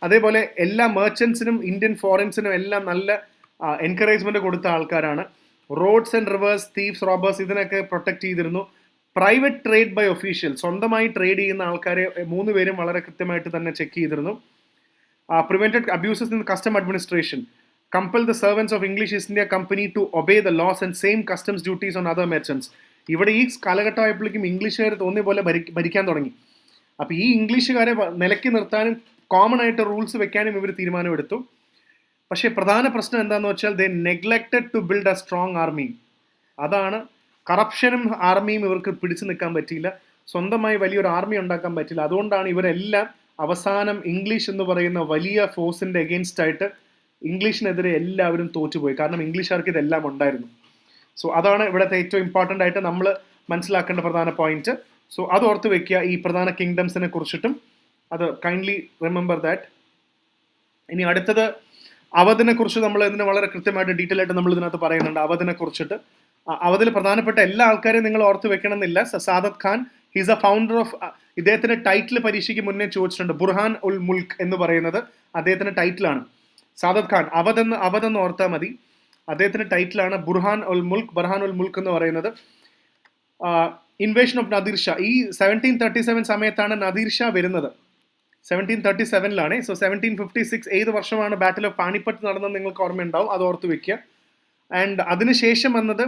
അതേപോലെ എല്ലാ മെർച്ചൻസിനും ഇന്ത്യൻ ഫോറിൻസിനും എല്ലാം നല്ല എൻകറേജ്മെന്റ് കൊടുത്ത ആൾക്കാരാണ്. Roads and rivers, thieves, robbers ഇതിനൊക്കെ പ്രൊട്ടക്ട് ചെയ്തിരുന്നു. പ്രൈവറ്റ് ട്രേഡ് ബൈ ഒഫീഷ്യൽ, സ്വന്തമായി ട്രേഡ് ചെയ്യുന്ന ആൾക്കാരെ 3 പേരും വളരെ കൃത്യമായിട്ട് തന്നെ ചെക്ക് ചെയ്തിരുന്നു. Prevented abuses in custom administration, compel the servants of English East India Company to obey the laws and same customs duties on other merchants. ഇവിടെ ഈ കാലഘട്ടമായപ്പോഴേക്കും ഇംഗ്ലീഷുകാർ തോന്നിയ പോലെ ഭരിക്കാൻ തുടങ്ങി. അപ്പോൾ ഈ ഇംഗ്ലീഷുകാരെ നിലയ്ക്ക് നിർത്താനും കോമൺ ആയിട്ട് റൂൾസ് വെക്കാനും ഇവർ തീരുമാനമെടുത്തു. പക്ഷേ പ്രധാന പ്രശ്നം എന്താണെന്ന് വെച്ചാൽ they neglected to build a strong army. അതാണ്, കറപ്ഷനും ആർമിയും ഇവർക്ക് പിടിച്ചു നിൽക്കാൻ പറ്റിയില്ല, സ്വന്തമായി വലിയൊരു ആർമി ഉണ്ടാക്കാൻ പറ്റില്ല. അതുകൊണ്ടാണ് ഇവരെല്ലാം അവസാനം ഇംഗ്ലീഷ് എന്ന് പറയുന്ന വലിയ ഫോഴ്സിൻ്റെ എഗെയിൻസ്റ്റ് ആയിട്ട് ഇംഗ്ലീഷിനെതിരെ എല്ലാവരും തോറ്റുപോയി. കാരണം ഇംഗ്ലീഷുകാർക്ക് ഇതെല്ലാം ഉണ്ടായിരുന്നു. സോ അതാണ് ഇവിടുത്തെ ഏറ്റവും ഇമ്പോർട്ടൻ്റ് ആയിട്ട് നമ്മൾ മനസ്സിലാക്കേണ്ട പ്രധാന പോയിന്റ്. സോ അത് ഓർത്ത് വെക്കുക ഈ പ്രധാന കിങ്ഡംസിനെ കുറിച്ചിട്ടും, അത് കൈൻഡ്ലി റിമെമ്പർ ദാറ്റ്. ഇനി അടുത്തത് അവധിനെ കുറിച്ച് നമ്മൾ ഇതിന് വളരെ കൃത്യമായിട്ട് ഡീറ്റെയിൽ ആയിട്ട് നമ്മൾ ഇതിനകത്ത് പറയുന്നുണ്ട് അവധിനെ കുറിച്ചിട്ട്. അവധിൽ പ്രധാനപ്പെട്ട എല്ലാ ആൾക്കാരെയും നിങ്ങൾ ഓർത്ത് വെക്കണം എന്നില്ല. Sadath Khan, he's A founder of, ഇദ്ദേഹത്തിന്റെ ടൈറ്റിൽ പരീക്ഷയ്ക്ക് മുന്നേ ചോദിച്ചിട്ടുണ്ട്. ബുർഹാൻ ഉൽ മുൽക്ക് എന്ന് പറയുന്നത് അദ്ദേഹത്തിന്റെ ടൈറ്റിലാണ്. സാദത്ത് ഖാൻ അവധെന്ന് ഓർത്താൽ മതി. അദ്ദേഹത്തിന്റെ ടൈറ്റിലാണ് ബുർഹാൻ ഉൽ മുൽക്ക് എന്ന് പറയുന്നത്. ഇൻവേഷൻ ഓഫ് നദീർ ഷാ, ഈ 1737 സമയത്താണ് നദീർ ഷാ വരുന്നത്. 1737 സോ 1756 ഏത് വർഷമാണ് ബാറ്റിൽ ഓഫ് പാനിപ്പട്ട് നടന്നത് നിങ്ങൾക്ക് ഓർമ്മയുണ്ടാവും, അത് ഓർത്ത് വെക്കുക. ആൻഡ് അതിനുശേഷം വന്നത്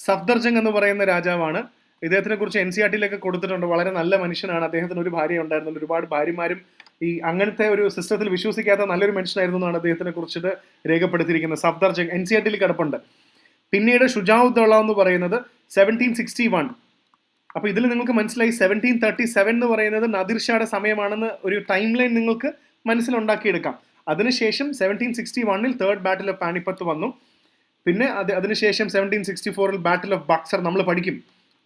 സഫ്ദർജംഗ് എന്ന് പറയുന്ന രാജാവാണ്. ഇദ്ദേഹത്തിനെ കുറിച്ച് NCERT കൊടുത്തിട്ടുണ്ട്. വളരെ നല്ല മനുഷ്യനാണ്. അദ്ദേഹത്തിന് ഒരു ഭാര്യ ഉണ്ടായിരുന്നു, ഒരുപാട് ഭാര്യമാരും ഈ അങ്ങനത്തെ ഒരു സിസ്റ്റത്തിൽ വിശ്വസിക്കാത്ത നല്ലൊരു മനുഷ്യനായിരുന്നു എന്നാണ് അദ്ദേഹത്തിനെ കുറിച്ചിട്ട് രേഖപ്പെടുത്തിയിരിക്കുന്നത്. സഫ്ദർജംഗ് NCERT കിടപ്പുണ്ട്. പിന്നീട് ഷുജാഉദ്ദൗള എന്ന് പറയുന്നത് 1761. അപ്പോൾ ഇതിൽ നിങ്ങൾക്ക് മനസ്സിലായി 1737 എന്ന് പറയുന്നത് നദീർ ഷായുടെ സമയമാണെന്ന് ഒരു ടൈം ലൈൻ നിങ്ങൾക്ക് മനസ്സിലുണ്ടാക്കിയെടുക്കാം. അതിനുശേഷം 1761 തേർഡ് ബാറ്റിൽ ഓഫ് പാനിപ്പത്ത് വന്നു. പിന്നെ അതിനുശേഷം 1764 ബാറ്റിൽ ഓഫ് ബക്സർ നമ്മൾ പഠിക്കും.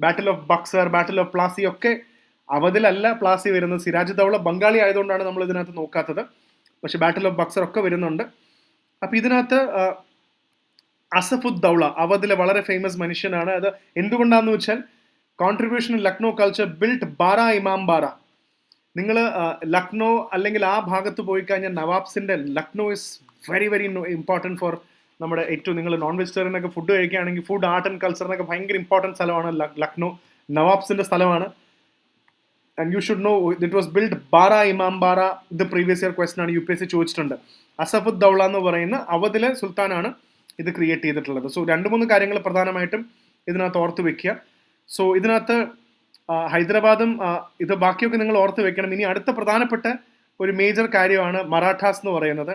Battle of Buxar, battle of Plassey ഒക്കെ അവധിലല്ല പ്ലാസി വരുന്നത്. സിരാജ് ദൗള ബംഗാളി ആയതുകൊണ്ടാണ് നമ്മൾ ഇതിനകത്ത് നോക്കാത്തത്. പക്ഷെ ബാറ്റിൽ ഓഫ് ബക്സർ ഒക്കെ വരുന്നുണ്ട്. അപ്പോൾ ഇതിനകത്ത് അസഫുദ്ദൗള അവധിലെ വളരെ ഫേമസ് മനുഷ്യനാണ്. അത് എന്തുകൊണ്ടാണെന്ന് വെച്ചാൽ contribution in Lucknow culture built Bara Imam Bara. നിങ്ങൾ ലക്നോ അല്ലെങ്കിൽ ആ ഭാഗത്ത് പോയി കഴിഞ്ഞാൽ നവാബ്സിന്റെ Lucknow is very very important for നമ്മുടെ ഏറ്റവും, നിങ്ങൾ നോൺ വെജിറ്റേറിയൻ ഒക്കെ ഫുഡ് കഴിക്കുകയാണെങ്കിൽ ഫുഡ് ആർട്ട് ആൻഡ് കൾച്ചറിനൊക്കെ ഭയങ്കര ഇമ്പോർട്ടൻറ്റ് സ്ഥലമാണ് ലക്നോ. നവാബ്സിന്റെ സ്ഥലമാണ്. And you should know it was build Bara Imam Bara. ഇത് പ്രീവിയസ് ഇയർ ക്വസ്റ്റൻ ആണ്, UPSC ചോദിച്ചിട്ടുണ്ട്. അസഫുദ്ദൗള എന്ന് പറയുന്ന അവധിലെ സുൽത്താനാണ് ഇത് ക്രിയേറ്റ് ചെയ്തിട്ടുള്ളത്. സോ 2-3 കാര്യങ്ങൾ പ്രധാനമായിട്ടും ഇതിനകത്ത് ഓർത്ത് വെക്കുക. സോ ഇതിനകത്ത് ഹൈദരാബാദും ഇത് ബാക്കിയൊക്കെ നിങ്ങൾ ഓർത്ത് വെക്കണം. ഇനി അടുത്ത പ്രധാനപ്പെട്ട ഒരു മേജർ കാര്യമാണ് മറാഠാസ് എന്ന് പറയുന്നത്.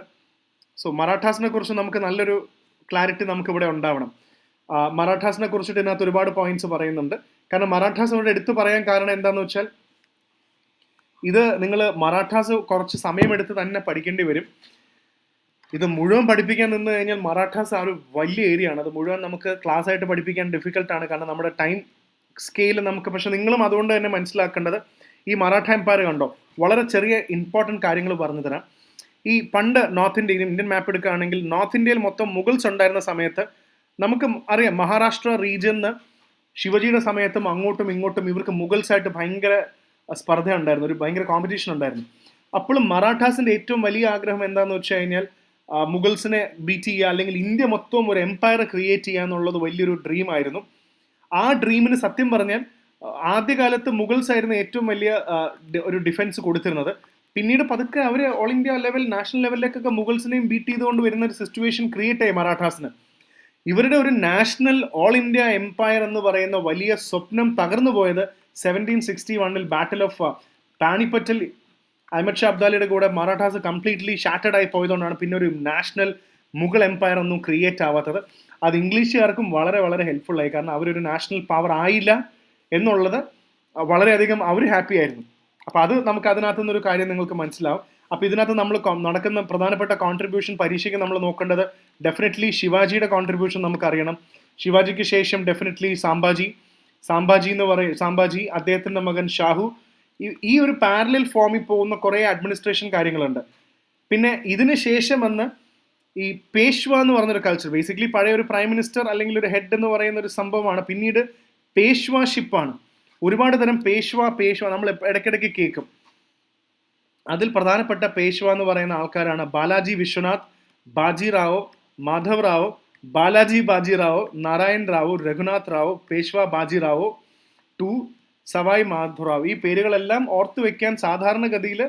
സോ മറാഠാസിനെ കുറിച്ച് നമുക്ക് നല്ലൊരു ക്ലാരിറ്റി നമുക്ക് ഇവിടെ ഉണ്ടാവണം. മറാഠാസിനെ കുറിച്ചിട്ട് ഇതിനകത്ത് ഒരുപാട് പോയിന്റ്സ് പറയുന്നുണ്ട്. കാരണം മറാഠാസ് ഇവിടെ എടുത്തു പറയാൻ കാരണം എന്താണെന്ന് വെച്ചാൽ ഇത് നിങ്ങൾ മറാഠാസ് കുറച്ച് സമയമെടുത്ത് തന്നെ പഠിക്കേണ്ടി വരും. ഇത് മുഴുവൻ പഠിപ്പിക്കാൻ നിന്ന് കഴിഞ്ഞാൽ മറാഠാസ് ആ ഒരു വലിയ ഏരിയ ആണ്. അത് മുഴുവൻ നമുക്ക് ക്ലാസ് ആയിട്ട് പഠിപ്പിക്കാൻ ഡിഫിക്കൽട്ടാണ്, കാരണം നമ്മുടെ ടൈം സ്കെയിൽ നമുക്ക്. പക്ഷെ നിങ്ങളും അതുകൊണ്ട് തന്നെ മനസ്സിലാക്കേണ്ടത് ഈ മറാഠ എംപയർ കണ്ടോ, വളരെ ചെറിയ ഇമ്പോർട്ടൻറ്റ് കാര്യങ്ങൾ പറഞ്ഞു തരാം. ഈ പണ്ട് നോർത്ത് ഇന്ത്യൻ മാപ്പ് എടുക്കുകയാണെങ്കിൽ നോർത്ത് ഇന്ത്യയിൽ മൊത്തം മുഗൾസ് ഉണ്ടായിരുന്ന സമയത്ത് നമുക്ക് അറിയാം, മഹാരാഷ്ട്ര റീജിയനിൽ ശിവജിയുടെ സമയത്തും അങ്ങോട്ടും ഇങ്ങോട്ടും ഇവർക്ക് മുഗൾസായിട്ട് ഭയങ്കര സ്പർദ്ധ ഉണ്ടായിരുന്നു, ഒരു ഭയങ്കര കോമ്പറ്റീഷൻ ഉണ്ടായിരുന്നു. അപ്പോഴും മറാഠാസിൻ്റെ ഏറ്റവും വലിയ ആഗ്രഹം എന്താണെന്ന് വെച്ച് കഴിഞ്ഞാൽ മുഗൾസിനെ ബീറ്റ് ചെയ്യുക, അല്ലെങ്കിൽ ഇന്ത്യ മൊത്തം ഒരു എംപയർ ക്രിയേറ്റ് ചെയ്യുക എന്നുള്ളത് വലിയൊരു ഡ്രീം ആയിരുന്നു. ആ ഡ്രീമിന് സത്യം പറഞ്ഞാൽ ആദ്യകാലത്ത് മുഗൾസ് ആയിരുന്നു ഏറ്റവും വലിയ ഒരു ഡിഫൻസ് കൊടുത്തിരുന്നത്. പിന്നീട് പതുക്കെ അവർ ഓൾ ഇന്ത്യ ലെവൽ, നാഷണൽ ലെവലിലേക്കൊക്കെ മുഗൾസിനെയും ബീറ്റ് ചെയ്തുകൊണ്ട് വരുന്ന ഒരു സിറ്റുവേഷൻ ക്രിയേറ്റ് ആയി മറാഠാസിന്. ഇവരുടെ ഒരു നാഷണൽ ഓൾ ഇന്ത്യ എംപയർ എന്ന് പറയുന്ന വലിയ സ്വപ്നം തകർന്നു പോയത് 1761 ബാറ്റിൽ ഓഫ് പാനിപ്പറ്റിൽ അഹമ്മദ് ഷാ അബ്ദാലിയുടെ കൂടെ മറാഠാസ് കംപ്ലീറ്റ്ലി ഷാറ്റർഡ് ആയി പോയതുകൊണ്ടാണ് പിന്നെ ഒരു നാഷണൽ മുഗൾ എംപയർ ഒന്നും ക്രിയേറ്റ് ആവാത്തത്. അത് ഇംഗ്ലീഷുകാർക്കും വളരെ വളരെ ഹെൽപ്ഫുൾ ആയി, കാരണം അവരൊരു നാഷണൽ പവർ ആയില്ല എന്നുള്ളത് വളരെയധികം അവർ ഹാപ്പി ആയിരുന്നു. അപ്പോൾ അത് നമുക്ക് അതിനകത്തു നിന്നൊരു കാര്യം നിങ്ങൾക്ക് മനസ്സിലാവും. അപ്പോൾ ഇതിനകത്ത് നമ്മൾ നടക്കുന്ന പ്രധാനപ്പെട്ട കോൺട്രിബ്യൂഷൻ പരീക്ഷയ്ക്ക് നമ്മൾ നോക്കേണ്ടത് ഡെഫിനറ്റ്ലി ശിവാജിയുടെ കോൺട്രിബ്യൂഷൻ നമുക്കറിയണം. ശിവാജിക്ക് ശേഷം ഡെഫിനറ്റ്ലി സാംബാജി, അദ്ദേഹത്തിൻ്റെ മകൻ ഷാഹു. ഈ ഒരു പാരലൽ ഫോമിൽ പോകുന്ന കുറേ അഡ്മിനിസ്ട്രേഷൻ കാര്യങ്ങളുണ്ട്. പിന്നെ ഇതിന് ശേഷം വന്ന് ഈ പേഷ്വ എന്ന് പറഞ്ഞൊരു കൾച്ചർ, ബേസിക്കലി പഴയ ഒരു പ്രൈം മിനിസ്റ്റർ അല്ലെങ്കിൽ ഒരു ഹെഡ് എന്ന് പറയുന്ന ഒരു സംഭവമാണ്. പിന്നീട് പേഷ്വാഷിപ്പാണ്. ഒരുപാട് തരം പേഷ്വ നമ്മൾ ഇടയ്ക്കിടയ്ക്ക് കേൾക്കും. അതിൽ പ്രധാനപ്പെട്ട പേഷ്വ എന്ന് പറയുന്ന ആൾക്കാരാണ് ബാലാജി വിശ്വനാഥ്, ബാജിറാവോ, മാധവ് റാവോ, ബാലാജി ബാജിറാവോ, നാരായൺ റാവു, രഘുനാഥ് റാവു, പേഷ്വ ബാജിറാവോ ടു സവായ് മാധവറാവ്. ഈ പേരുകളെല്ലാം ഓർത്തു വെക്കാൻ സാധാരണഗതിയിൽ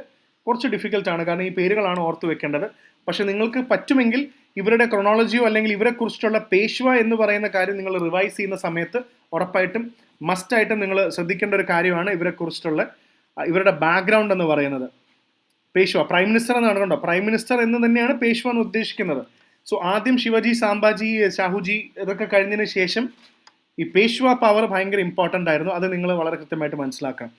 കുറച്ച് ഡിഫിക്കൽട്ടാണ്, കാരണം ഈ പേരുകളാണ് ഓർത്തു വെക്കേണ്ടത്. പക്ഷെ നിങ്ങൾക്ക് പറ്റുമെങ്കിൽ ഇവരുടെ ക്രൊണോളജിയോ അല്ലെങ്കിൽ ഇവരെ കുറിച്ചിട്ടുള്ള പേഷ്വ എന്ന് പറയുന്ന കാര്യം നിങ്ങൾ റിവൈസ് ചെയ്യുന്ന സമയത്ത് ഉറപ്പായിട്ടും മസ്റ്റായിട്ടും നിങ്ങൾ ശ്രദ്ധിക്കേണ്ട ഒരു കാര്യമാണ് ഇവരെ കുറിച്ചിട്ടുള്ള ഇവരുടെ ബാക്ക്ഗ്രൗണ്ട് എന്ന് പറയുന്നത്. പേഷ്വ പ്രൈം മിനിസ്റ്റർ എന്നാണ്, കണ്ടോ, പ്രൈം മിനിസ്റ്റർ എന്ന് തന്നെയാണ് പേഷ്വ എന്ന് ഉദ്ദേശിക്കുന്നത്. സോ ആദ്യം ശിവജി, സാംബാജി, ഷാഹുജി ഇതൊക്കെ കഴിഞ്ഞതിന് ശേഷം ഈ പേഷ്വ പവർ ഭയങ്കര ഇമ്പോർട്ടൻ്റ് ആയിരുന്നു. അത് നിങ്ങൾ വളരെ കൃത്യമായിട്ട് മനസ്സിലാക്കണം.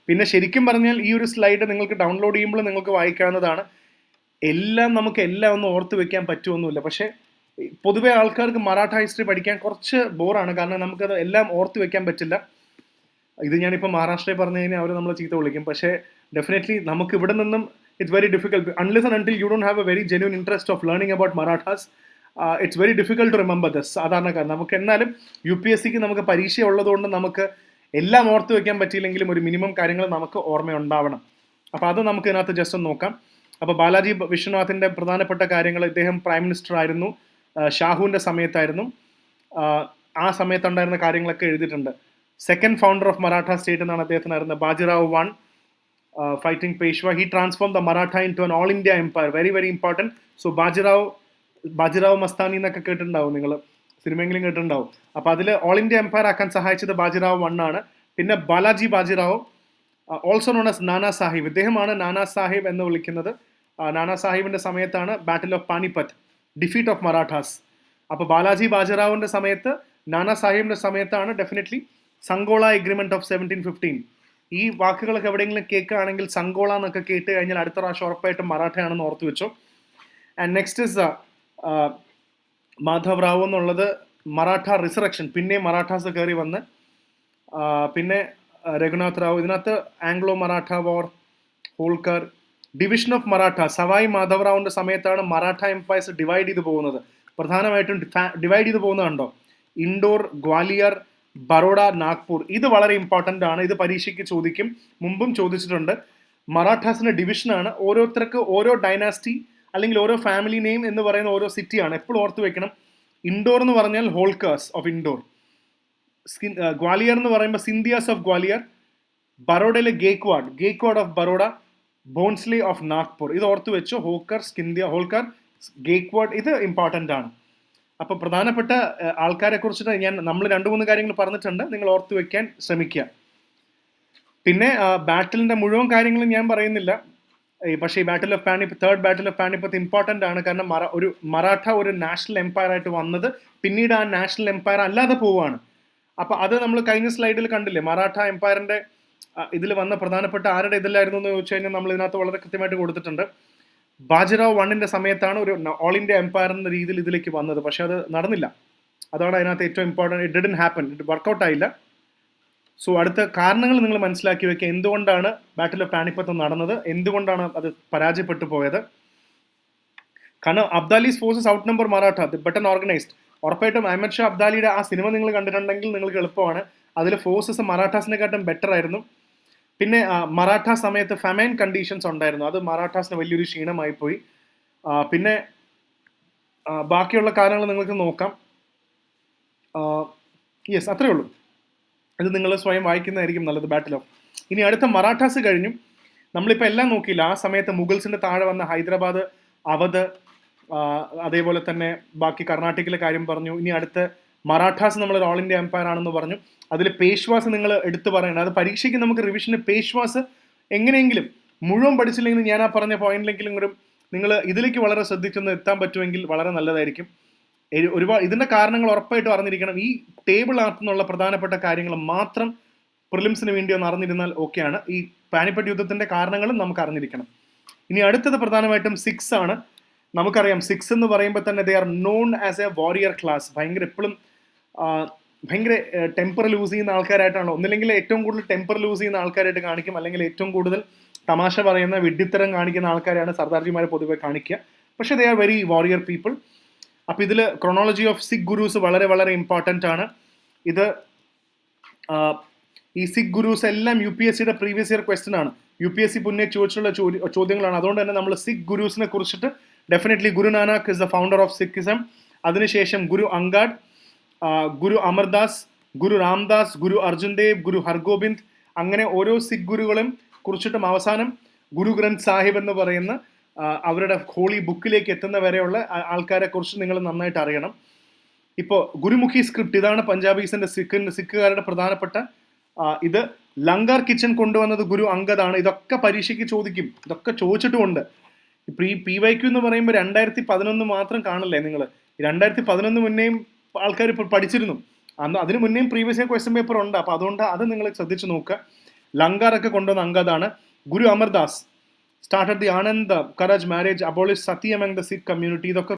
പിന്നെ ശരിക്കും പറഞ്ഞാൽ ഈ ഒരു സ്ലൈഡ് നിങ്ങൾക്ക് ഡൗൺലോഡ് ചെയ്യുമ്പോൾ നിങ്ങൾക്ക് വായിക്കാവുന്നതാണ്. എല്ലാം ഒന്നും ഓർത്ത് വെക്കാൻ പറ്റുമൊന്നുമില്ല. പക്ഷേ പൊതുവെ ആൾക്കാർക്ക് മറാഠ ഹിസ്റ്ററി പഠിക്കാൻ കുറച്ച് ബോറാണ്, കാരണം നമുക്കത് എല്ലാം ഓർത്ത് വെക്കാൻ പറ്റില്ല. ഇത് ഞാനിപ്പോൾ മഹാരാഷ്ട്രയിൽ പറഞ്ഞു കഴിഞ്ഞാൽ അവർ നമ്മൾ ചീത്ത വിളിക്കും. പക്ഷേ ഡെഫിനറ്റ്ലി നമുക്ക് ഇവിടെ നിന്നും it's very difficult unless and until you don't have a very genuine interest of learning about Marathas. It's very difficult to remember this. സാധാരണക്കാരൻ നമുക്ക് എന്നാലും UPSC നമുക്ക് പരീക്ഷ ഉള്ളതുകൊണ്ട് നമുക്ക് എല്ലാം ഓർത്ത് വെക്കാൻ പറ്റിയില്ലെങ്കിലും ഒരു മിനിമം കാര്യങ്ങൾ നമുക്ക് ഓർമ്മയുണ്ടാവണം. അപ്പോൾ അത് നമുക്ക് ഇതിനകത്ത് ജസ്റ്റ് ഒന്ന് നോക്കാം. അപ്പോൾ ബാലാജി വിശ്വനാഥിൻ്റെ പ്രധാനപ്പെട്ട കാര്യങ്ങൾ, ഇദ്ദേഹം പ്രൈം മിനിസ്റ്റർ ആയിരുന്നു, ഷാഹുവിൻ്റെ സമയത്തായിരുന്നു. ആ സമയത്തുണ്ടായിരുന്ന കാര്യങ്ങളൊക്കെ എഴുതിയിട്ടുണ്ട്. Second founder of Maratha state എന്നാണ് അദ്ദേഹത്തിന് അറിയുന്നത്. Bajirao one fighting Peshwa. He transform the Maratha into an all India empire. Very very important. So Bajirao Mastani എന്നൊക്കെ കേട്ടിട്ടുണ്ടാവും, നിങ്ങൾ സിനിമയെങ്കിലും കേട്ടിട്ടുണ്ടാവും. അപ്പോൾ അതിൽ ഓൾ ഇന്ത്യ എംപയർ ആക്കാൻ സഹായിച്ചത് ബാജിറാവ് വൺ ആണ്. പിന്നെ Balaji Bajirao, also known as Nana Sahib, ഇദ്ദേഹമാണ് നാനാ സാഹിബ് എന്ന് വിളിക്കുന്നത്. നാനാ സാഹിബിൻ്റെ സമയത്താണ് battle of Panipat, defeat of Marathas. അപ്പോൾ ബാലാജി ബാജിറാവിൻ്റെ സമയത്ത്, നാനാ സാഹിബിൻ്റെ സമയത്താണ് ഡെഫിനറ്റ്ലി സംഗോള എഗ്രിമെന്റ് ഓഫ് 1715. ഈ വാക്കുകളൊക്കെ എവിടെയെങ്കിലും കേൾക്കുകയാണെങ്കിൽ സംഗോള എന്നൊക്കെ കേട്ട് കഴിഞ്ഞാൽ അടുത്ത പ്രാവശ്യം ഉറപ്പായിട്ടും മറാഠയാണെന്ന് ഓർത്തു വെച്ചോ. And next is Madhav Rao എന്നുള്ളത് മറാഠ റിസറക്ഷൻ, പിന്നെ മറാഠാസ് കയറി വന്ന്, പിന്നെ രഘുനാഥ് റാവു. ഇതിനകത്ത് Anglo Maratha war, Holkar, division of Maratha. Sawai Madhav റാവുവിൻ്റെ സമയത്താണ് മറാഠ എംപയർസ് ഡിവൈഡ് ചെയ്ത് പോകുന്നത്. പ്രധാനമായിട്ടും ഡിവൈഡ് ചെയ്ത് പോകുന്നതുണ്ടോ, ഇൻഡോർ, ഗ്വാലിയർ, ബറോഡ, നാഗ്പൂർ. ഇത് വളരെ ഇമ്പോർട്ടൻ്റ് ആണ്, ഇത് പരീക്ഷയ്ക്ക് ചോദിക്കും, മുമ്പും ചോദിച്ചിട്ടുണ്ട്. മറാഠാസിൻ്റെ ഡിവിഷനാണ്. ഓരോരുത്തർക്ക് ഓരോ ഡൈനാസ്റ്റി അല്ലെങ്കിൽ ഓരോ ഫാമിലി നെയിം എന്ന് പറയുന്ന ഓരോ സിറ്റിയാണ്, എപ്പോഴും ഓർത്ത് വെക്കണം. ഇൻഡോർ എന്ന് പറഞ്ഞാൽ ഹോൾക്കേഴ്സ് ഓഫ് ഇൻഡോർ, ഗ്വാലിയർ എന്ന് പറയുമ്പോൾ സിന്ധിയാസ് ഓഫ് ഗ്വാലിയർ, ബറോഡയിലെ ഗേക്വാഡ് ഓഫ് ബറോഡ, ബോൺസ്ലി ഓഫ് നാഗ്പൂർ. ഇത് ഓർത്ത് വെച്ചോ. ഹോൾക്കർ, ഗേക്വാഡ്, ഇത് ഇമ്പോർട്ടൻ്റ് ആണ്. അപ്പോൾ പ്രധാനപ്പെട്ട ആൾക്കാരെ കുറിച്ചിട്ട് നമ്മൾ 2-3 കാര്യങ്ങൾ പറഞ്ഞിട്ടുണ്ട്, നിങ്ങൾ ഓർത്ത് വെക്കാൻ ശ്രമിക്കുക. പിന്നെ ബാറ്റിലിൻ്റെ മുഴുവൻ കാര്യങ്ങളും ഞാൻ പറയുന്നില്ല, പക്ഷേ ഈ ബാറ്റിൽ of Panipat, third battle of Panipat important ആണ്. കാരണം മറാഠ ഒരു നാഷണൽ എംപയർ ആയിട്ട് വന്നത് പിന്നീട് ആ നാഷണൽ എംപയർ അല്ലാതെ പോവുകയാണ്. അപ്പോൾ അത് നമ്മൾ കഴിഞ്ഞ സ്ലൈഡിൽ കണ്ടില്ലേ, മറാഠ എംപയറിൻ്റെ ഇതിൽ വന്ന പ്രധാനപ്പെട്ട ആരുടെ ഇതിലായിരുന്നു എന്ന് ചോദിച്ചു കഴിഞ്ഞാൽ നമ്മൾ ഇതിനകത്ത് വളരെ കൃത്യമായിട്ട് കൊടുത്തിട്ടുണ്ട്. ബാജിറാവ് വണ്ണിൻ്റെ സമയത്താണ് ഒരു ഓൾ ഇന്ത്യ എംപയർ എന്ന രീതിയിൽ ഇതിലേക്ക് വന്നത്, പക്ഷെ അത് നടന്നില്ല. അതാണ് അതിനകത്ത് ഏറ്റവും important. It didn't happen, it work out ആയില്ല. സോ അടുത്ത കാരണങ്ങൾ നിങ്ങൾ മനസ്സിലാക്കി വെക്കുക. എന്തുകൊണ്ടാണ് ബാറ്റിൽ ഓഫ് പാനിപ്പത്ത് നടന്നത്, എന്തുകൊണ്ടാണ് അത് പരാജയപ്പെട്ടു പോയത്. കാരണം Abdali's forces outnumber Maratha, the button organised. ഉറപ്പായിട്ടും അഹമ്മദ് ഷാ അബ്ദാലിയുടെ ആ സിനിമ നിങ്ങൾ കണ്ടിട്ടുണ്ടെങ്കിൽ നിങ്ങൾക്ക് എളുപ്പമാണ്. അതിൽ ഫോഴ്സസ് മറാഠാസിനെക്കാട്ടും ബെറ്റർ ആയിരുന്നു. പിന്നെ മറാഠ സമയത്ത് ഫെമൈൻ കണ്ടീഷൻസ് ഉണ്ടായിരുന്നു, അത് മറാഠാസിന് വലിയൊരു ക്ഷീണമായി പോയി. പിന്നെ ബാക്കിയുള്ള കാര്യങ്ങൾ നിങ്ങൾക്ക് നോക്കാം. യെസ്, അത്രയേ ഉള്ളൂ. ഇത് നിങ്ങൾ സ്വയം വായിക്കുന്നതായിരിക്കും നല്ലത്. Battle of. ഇനി അടുത്ത മറാഠാസ് കഴിഞ്ഞു. നമ്മളിപ്പോൾ എല്ലാം നോക്കിയില്ല. ആ സമയത്ത് മുഗൾസിൻ്റെ താഴെ വന്ന ഹൈദരാബാദ്, അവധ്, അതേപോലെ തന്നെ ബാക്കി കർണാടകയിലെ കാര്യം പറഞ്ഞു. ഇനി അടുത്ത് മറാഠാസ് നമ്മളൊരു ഓൾ ഇന്ത്യ എംപയർ ആണെന്ന് പറഞ്ഞു. അതിൽ പേഷ്വാസ് നിങ്ങൾ എടുത്തു പറയണം. അത് പരീക്ഷയ്ക്ക് നമുക്ക് റിവിഷന് പേഷ്വാസ് എങ്ങനെയെങ്കിലും മുഴുവൻ പഠിച്ചില്ലെങ്കിൽ ഞാൻ ആ പറഞ്ഞ പോയിന്റിലെങ്കിലും നിങ്ങൾ ഇതിലേക്ക് വളരെ ശ്രദ്ധിച്ചൊന്ന് എത്താൻ പറ്റുമെങ്കിൽ വളരെ നല്ലതായിരിക്കും. ഒരുപാട് ഇതിൻ്റെ കാരണങ്ങൾ ഉറപ്പായിട്ടും അറിഞ്ഞിരിക്കണം. ഈ ടേബിൾ ആർത്തുന്നുള്ള പ്രധാനപ്പെട്ട കാര്യങ്ങൾ മാത്രം പ്രിലിംസിന് വേണ്ടി ഒന്ന് അറിഞ്ഞിരുന്നാൽ ഓക്കെയാണ്. ഈ പാനിപ്പട്ട് യുദ്ധത്തിൻ്റെ കാരണങ്ങളും നമുക്ക് അറിഞ്ഞിരിക്കണം. ഇനി അടുത്തത് പ്രധാനമായിട്ടും 6 ആണ്. നമുക്കറിയാം 6 എന്ന് പറയുമ്പോൾ തന്നെ they are known as a warrior class. എപ്പോഴും ഭയങ്കര ടെമ്പർ ലൂസ് ചെയ്യുന്ന ആൾക്കാരായിട്ടാണല്ലോ. ഒന്നില്ലെങ്കിൽ ഏറ്റവും കൂടുതൽ ടെമ്പർ ലൂസ് ചെയ്യുന്ന ആൾക്കാരായിട്ട് കാണിക്കും, അല്ലെങ്കിൽ ഏറ്റവും കൂടുതൽ തമാശ പറയുന്ന വിഡ്ഢിത്തരം കാണിക്കുന്ന ആൾക്കാരാണ് സർദാർജിമാരെ പൊതുവെ കാണിക്കുക. പക്ഷേ they are very warrior people. അപ്പോൾ ഇതിൽ ക്രോണോളജി ഓഫ് സിഖ് ഗുരൂസ് വളരെ വളരെ ഇമ്പോർട്ടൻ്റ് ആണ്. ഇത് ഈ സിഖ് ഗുരൂസ് എല്ലാം UPSCയുടെ പ്രീവിയസ് ഇയർ ക്വസ്റ്റൻ ആണ്. UPSC മുന്നേ ചോദിച്ചുള്ള ചോദ്യങ്ങളാണ്. അതുകൊണ്ട് തന്നെ നമ്മൾ സിഖ് ഗുരൂസിനെ കുറിച്ചിട്ട് definitely Guru Nanak is the founder of Sikhism, അതിനുശേഷം ഗുരു അംഗാഡ്, ഗുരു അമർദാസ്, ഗുരു രാംദാസ്, ഗുരു അർജുൻ ദേവ്, ഗുരു ഹർഗോബിന്ദ്, അങ്ങനെ ഓരോ സിഖ് ഗുരുകളും കുറിച്ചിട്ടും അവസാനം ഗുരു ഗ്രന്ഥ് സാഹിബ് എന്ന് പറയുന്ന അവരുടെ ഹോളി ബുക്കിലേക്ക് എത്തുന്ന വരെയുള്ള ആൾക്കാരെ കുറിച്ച് നിങ്ങൾ നന്നായിട്ട് അറിയണം. ഇപ്പോൾ ഗുരുമുഖി സ്ക്രിപ്റ്റ്, ഇതാണ് പഞ്ചാബീസിന്റെ സിഖുകാരുടെ പ്രധാനപ്പെട്ട ഇത് ലങ്കാർ കിച്ചൺ കൊണ്ടുവന്നത് ഗുരു അംഗദാണ്. ഇതൊക്കെ പരീക്ഷയ്ക്ക് ചോദിക്കും, ഇതൊക്കെ ചോദിച്ചിട്ടുമുണ്ട്. PYQ എന്ന് പറയുമ്പോൾ 2011 മാത്രം കാണില്ലേ നിങ്ങൾ. 2011 മുന്നേയും ആൾക്കാർ ഇപ്പോൾ പഠിച്ചിരുന്നു. അതിന് മുന്നേയും പ്രീവിയസ് ഇയർ ക്വസ്റ്റ്യൻ പേപ്പർ ഉണ്ട്. അപ്പോൾ അതുകൊണ്ട് അത് നിങ്ങൾ ശ്രദ്ധിച്ച് നോക്കുക. ലങ്കാറൊക്കെ കൊണ്ടുവന്ന അംഗദാണ്. ഗുരു അമർദാസ് started the Anand Karaj marriage, abolished sati among the Sikh community. ഇതൊക്കെ